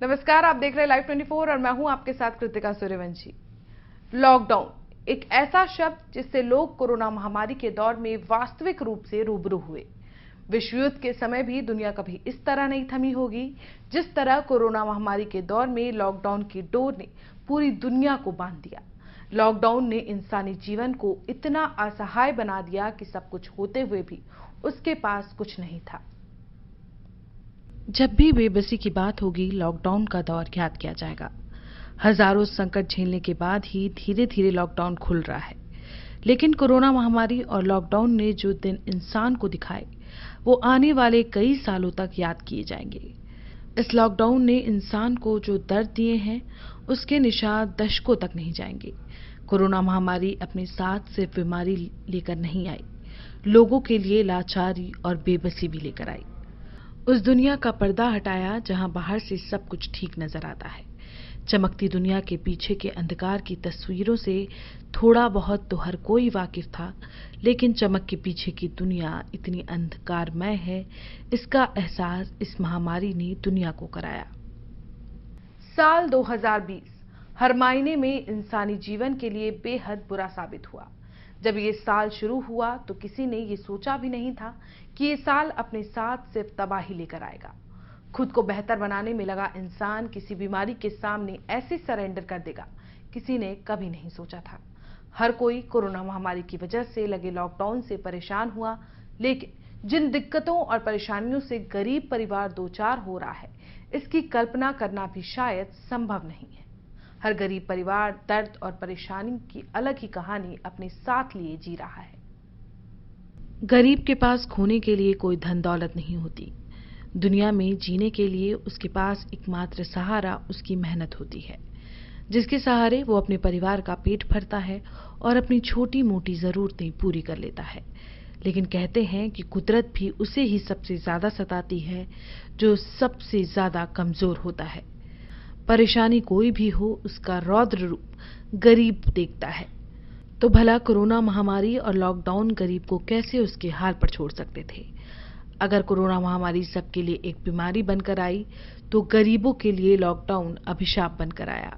नमस्कार, आप देख रहे हैं लाइव 24 और मैं हूं आपके साथ कृतिका सूर्यवंशी। लॉकडाउन एक ऐसा शब्द जिससे लोग कोरोना महामारी के दौर में वास्तविक रूप से रूबरू हुए। विश्व युद्ध के समय भी दुनिया कभी इस तरह नहीं थमी होगी जिस तरह कोरोना महामारी के दौर में लॉकडाउन की डोर ने पूरी दुनिया को बांध दिया। लॉकडाउन ने इंसानी जीवन को इतना असहाय बना दिया कि सब कुछ होते हुए भी उसके पास कुछ नहीं था। जब भी बेबसी की बात होगी, लॉकडाउन का दौर याद किया जाएगा। हजारों संकट झेलने के बाद ही धीरे धीरे लॉकडाउन खुल रहा है, लेकिन कोरोना महामारी और लॉकडाउन ने जो दिन इंसान को दिखाए वो आने वाले कई सालों तक याद किए जाएंगे। इस लॉकडाउन ने इंसान को जो दर्द दिए हैं उसके निशान दशकों तक नहीं जाएंगे। कोरोना महामारी अपने साथ सिर्फ बीमारी लेकर नहीं आई, लोगों के लिए लाचारी और बेबसी भी लेकर आई। उस दुनिया का पर्दा हटाया जहां बाहर से सब कुछ ठीक नजर आता है। चमकती दुनिया के पीछे के अंधकार की तस्वीरों से थोड़ा बहुत तो हर कोई वाकिफ था, लेकिन चमक के पीछे की दुनिया इतनी अंधकारमय है, इसका एहसास इस महामारी ने दुनिया को कराया। साल 2020 हर मायने में इंसानी जीवन के लिए बेहद बुरा साबित हुआ। जब ये साल शुरू हुआ तो किसी ने ये सोचा भी नहीं था कि ये साल अपने साथ सिर्फ तबाही लेकर आएगा। खुद को बेहतर बनाने में लगा इंसान किसी बीमारी के सामने ऐसे सरेंडर कर देगा, किसी ने कभी नहीं सोचा था। हर कोई कोरोना महामारी की वजह से लगे लॉकडाउन से परेशान हुआ, लेकिन जिन दिक्कतों और परेशानियों से गरीब परिवार दो चार हो रहा है, इसकी कल्पना करना भी शायद संभव नहीं है। हर गरीब परिवार दर्द और परेशानी की अलग ही कहानी अपने साथ लिए जी रहा है। गरीब के पास खोने के लिए कोई धन दौलत नहीं होती। दुनिया में जीने के लिए उसके पास एकमात्र सहारा उसकी मेहनत होती है, जिसके सहारे वो अपने परिवार का पेट भरता है और अपनी छोटी मोटी जरूरतें पूरी कर लेता है। लेकिन कहते हैं कि कुदरत भी उसे ही सबसे ज्यादा सताती है जो सबसे ज्यादा कमजोर होता है। परेशानी कोई भी हो, उसका रौद्र रूप गरीब देखता है। तो भला कोरोना महामारी और लॉकडाउन गरीब को कैसे उसके हाल पर छोड़ सकते थे? अगर कोरोना महामारी सबके लिए एक बीमारी बनकर आई, तो गरीबों के लिए लॉकडाउन अभिशाप बनकर आया।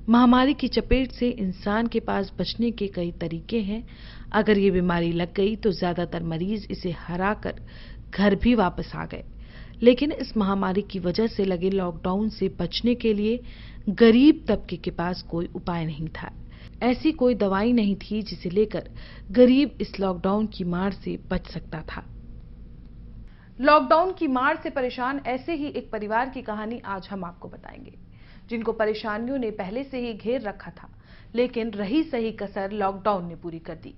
महामारी की चपेट से इंसान के पास बचने के कई तरीके हैं। अगर ये बीमारी लग गई तो ज्यादातर मरीज इसे हराकर घर भी वापस आ गए, लेकिन इस महामारी की वजह से लगे लॉकडाउन से बचने के लिए गरीब तबके के पास कोई उपाय नहीं था। ऐसी कोई दवाई नहीं थी जिसे लेकर गरीब इस लॉकडाउन की मार से बच सकता था। लॉकडाउन की मार से परेशान ऐसे ही एक परिवार की कहानी आज हम आपको बताएंगे, जिनको परेशानियों ने पहले से ही घेर रखा था, लेकिन रही सही कसर लॉकडाउन ने पूरी कर दी।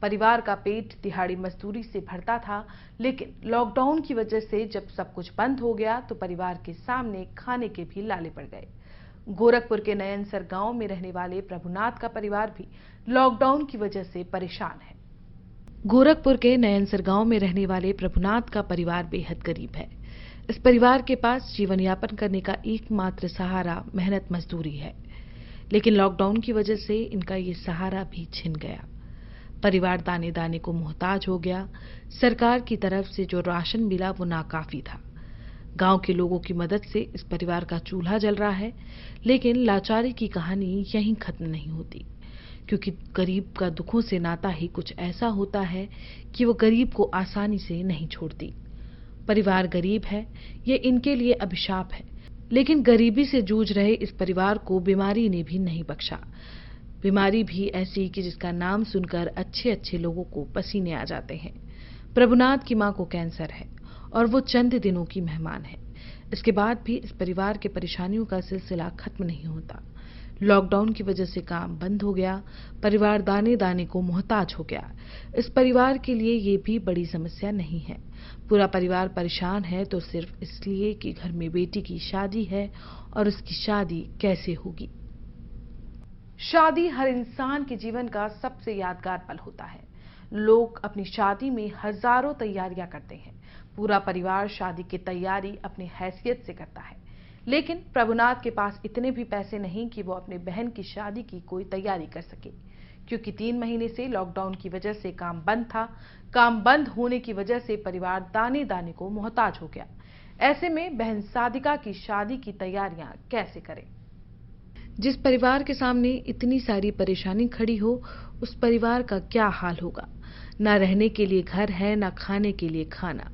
परिवार का पेट दिहाड़ी मजदूरी से भरता था, लेकिन लॉकडाउन की वजह से जब सब कुछ बंद हो गया तो परिवार के सामने खाने के भी लाले पड़ गए। गोरखपुर के नयनसर गांव में रहने वाले प्रभुनाथ का परिवार भी लॉकडाउन की वजह से परेशान है। गोरखपुर के नयनसर गांव में रहने वाले प्रभुनाथ का परिवार बेहद गरीब है। इस परिवार के पास जीवन यापन करने का एकमात्र सहारा मेहनत मजदूरी है, लेकिन लॉकडाउन की वजह से इनका ये सहारा भी छिन गया। परिवार दाने दाने को मोहताज हो गया। सरकार की तरफ से जो राशन मिला वो नाकाफी था। गांव के लोगों की मदद से इस परिवार का चूल्हा जल रहा है, लेकिन लाचारी की कहानी यहीं खत्म नहीं होती, क्योंकि गरीब का दुखों से नाता ही कुछ ऐसा होता है कि वो गरीब को आसानी से नहीं छोड़ती। परिवार गरीब है, ये इनके लिए अभिशाप है, लेकिन गरीबी से जूझ रहे इस परिवार को बीमारी ने भी नहीं बख्शा। बीमारी भी ऐसी कि जिसका नाम सुनकर अच्छे अच्छे लोगों को पसीने आ जाते हैं। प्रभुनाथ की मां को कैंसर है और वो चंद दिनों की मेहमान है। इसके बाद भी इस परिवार के परेशानियों का सिलसिला खत्म नहीं होता। लॉकडाउन की वजह से काम बंद हो गया, परिवार दाने दाने को मोहताज हो गया। इस परिवार के लिए ये भी बड़ी समस्या नहीं है। पूरा परिवार परेशान है तो सिर्फ इसलिए कि घर में बेटी की शादी है और उसकी शादी कैसे होगी। शादी हर इंसान के जीवन का सबसे यादगार पल होता है। लोग अपनी शादी में हजारों तैयारियां करते हैं। पूरा परिवार शादी की तैयारी अपनी हैसियत से करता है, लेकिन प्रभुनाथ के पास इतने भी पैसे नहीं कि वो अपने बहन की शादी की कोई तैयारी कर सके, क्योंकि 3 महीने से लॉकडाउन की वजह से काम बंद था। काम बंद होने की वजह से परिवार दाने दाने को मोहताज हो गया। ऐसे में बहन साधिका की शादी की तैयारियां कैसे करें? जिस परिवार के सामने इतनी सारी परेशानी खड़ी हो, उस परिवार का क्या हाल होगा? ना रहने के लिए घर है, ना खाने के लिए खाना।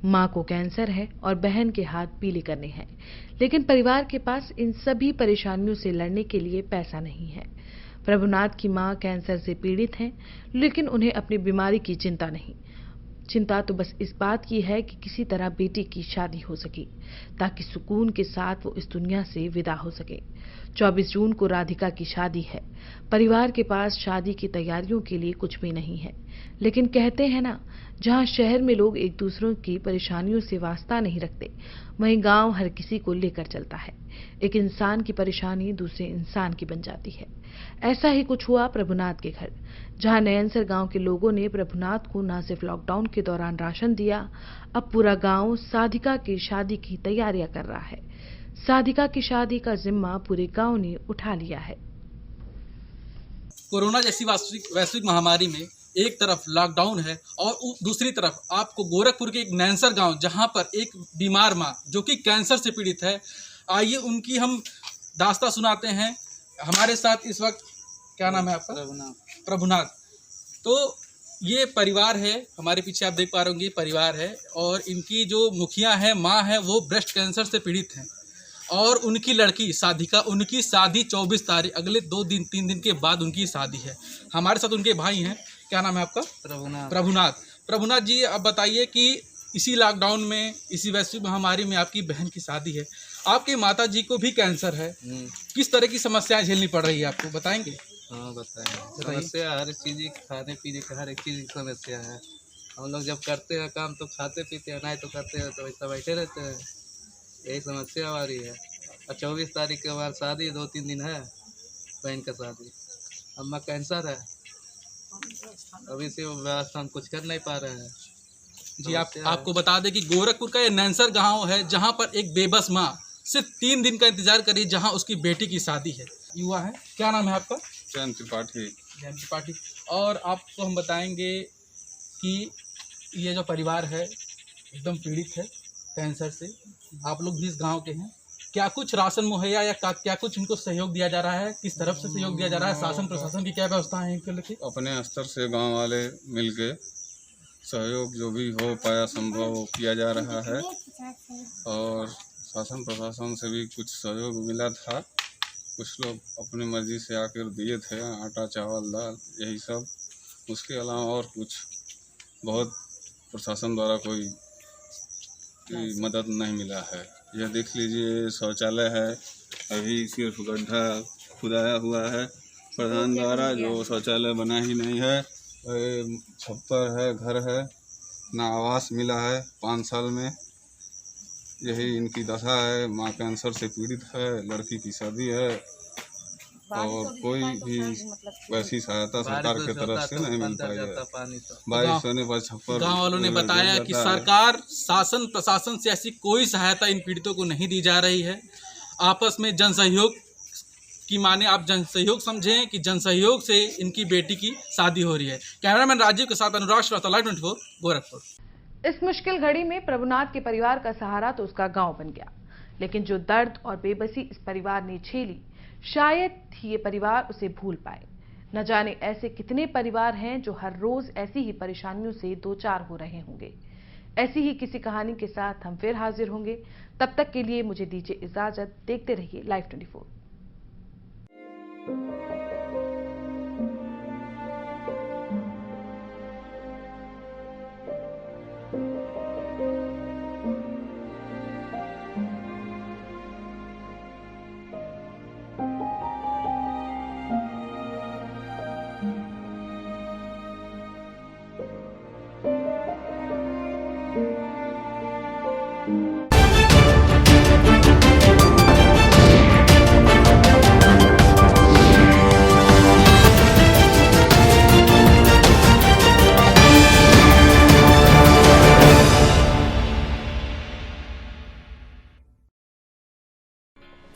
माँ को कैंसर है और बहन के हाथ पीले करने हैं, लेकिन परिवार के पास इन सभी परेशानियों से लड़ने के लिए पैसा नहीं है। प्रभुनाथ की माँ कैंसर से पीड़ित हैं, लेकिन उन्हें अपनी बीमारी की चिंता नहीं। चिंता तो बस इस बात की है कि किसी तरह बेटी की शादी हो सके, ताकि सुकून के साथ वो इस दुनिया से विदा हो सके। 24 जून को राधिका की शादी है। परिवार के पास शादी की तैयारियों के लिए कुछ भी नहीं है, लेकिन कहते हैं ना, जहाँ शहर में लोग एक दूसरों की परेशानियों से वास्ता नहीं रखते, वहीं गांव हर किसी को लेकर चलता है। एक इंसान की परेशानी दूसरे इंसान की बन जाती है। ऐसा ही कुछ हुआ प्रभुनाथ के घर, जहां नयनसर गांव के लोगों ने प्रभुनाथ को न सिर्फ लॉकडाउन के दौरान राशन दिया, अब पूरा गांव साधिका की शादी की तैयारियां कर रहा है। साधिका की शादी का जिम्मा पूरे गांव ने उठा लिया है। कोरोना जैसी वैश्विक महामारी में एक तरफ लॉकडाउन है और दूसरी तरफ आपको गोरखपुर के एक नैनसर गांव, जहां पर एक बीमार मां जो कि कैंसर से पीड़ित है, आइए उनकी हम दास्तां सुनाते हैं। हमारे साथ इस वक्त, क्या नाम है आपका? प्रभुनाथ। तो ये परिवार है, हमारे पीछे आप देख पा रहे होंगे, ये परिवार है और इनकी जो मुखिया है, माँ है, वो ब्रेस्ट कैंसर से पीड़ित हैं और उनकी लड़की साधिका, उनकी शादी 24 तारीख, अगले 3 दिन के बाद उनकी शादी है। हमारे साथ उनके भाई हैं, क्या नाम है आपका? प्रभुनाथ जी, आप बताइए कि इसी लॉकडाउन में, इसी वैश्विक महामारी में आपकी बहन की शादी है, आपके माता जी को भी कैंसर है, किस तरह की समस्याएं झेलनी पड़ रही है आपको, बताएंगे? हाँ बताएंगे। समस्या हर चीज़ की, खाने पीने का हर एक चीज़ की समस्या है। हम लोग जब करते हैं काम तो खाते पीते हैं, नहीं तो करते हैं तो वैसा बैठे रहते हैं। यही समस्या हमारी है। और 24 तारीख के बाद शादी, 2-3 दिन है बहन का शादी। अम्मा कैंसर है, अभी से व्यवस्था हम कुछ कर नहीं पा रहे हैं जी। आपको बता दें कि गोरखपुर का ये नैनसर गांव है, जहां पर एक बेबस माँ सिर्फ 3 दिन का इंतजार करी, जहां उसकी बेटी की शादी है। युवा है, क्या नाम है आपका? जयंत त्रिपाठी। और आपको हम बताएंगे कि ये जो परिवार है एकदम पीड़ित है कैंसर से, आप लोग भी इस गांव के हैं। क्या कुछ राशन मुहैया या क्या कुछ इनको सहयोग दिया जा रहा है? किस तरफ से सहयोग दिया जा रहा है? शासन प्रशासन की क्या व्यवस्था है इनके लिए? अपने स्तर से गांव वाले मिलके सहयोग जो भी हो पाया संभव वो किया जा रहा है और शासन प्रशासन से भी कुछ सहयोग मिला था। कुछ लोग अपनी मर्जी से आकर दिए थे, आटा चावल दाल यही सब। उसके अलावा और कुछ बहुत प्रशासन द्वारा कोई मदद नहीं मिला है। यह देख लीजिए, शौचालय है, अभी सिर्फ गड्ढा खुदाया हुआ है प्रधान द्वारा, जो शौचालय बना ही नहीं है। छप्पर है, घर है, ना आवास मिला है 5 साल में। यही इनकी दशा है। माँ कैंसर से पीड़ित है, लड़की की शादी है और कोई भी वैसी सहायता सरकार की तरफ से नहीं मिल पाई है। बारिश होने पर छप्पर। गाँव वालों ने बताया कि सरकार, शासन प्रशासन से ऐसी कोई सहायता इन पीड़ितों को नहीं दी जा रही है। आपस में जन सहयोग की माने आप जन सहयोग समझें कि जन सहयोग से इनकी बेटी की शादी हो रही है। कैमरामैन राजीव के साथ अनुराग श्रीवास्तव, लाइव 24 गोरखपुर। इस मुश्किल घड़ी में प्रभुनाथ के परिवार का सहारा तो उसका गांव बन गया, लेकिन जो दर्द और बेबसी इस परिवार ने झेली, शायद ही ये परिवार उसे भूल पाए। न जाने ऐसे कितने परिवार हैं जो हर रोज ऐसी ही परेशानियों से दो चार हो रहे होंगे। ऐसी ही किसी कहानी के साथ हम फिर हाजिर होंगे। तब तक के लिए मुझे दीजिए इजाजत। देखते रहिए लाइव 24।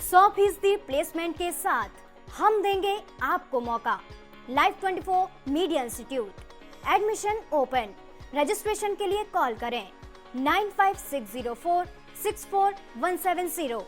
%100 प्लेसमेंट के साथ हम देंगे आपको मौका। Live 24 media institute, admission open. Registration के लिए कॉल करें 956048 64170।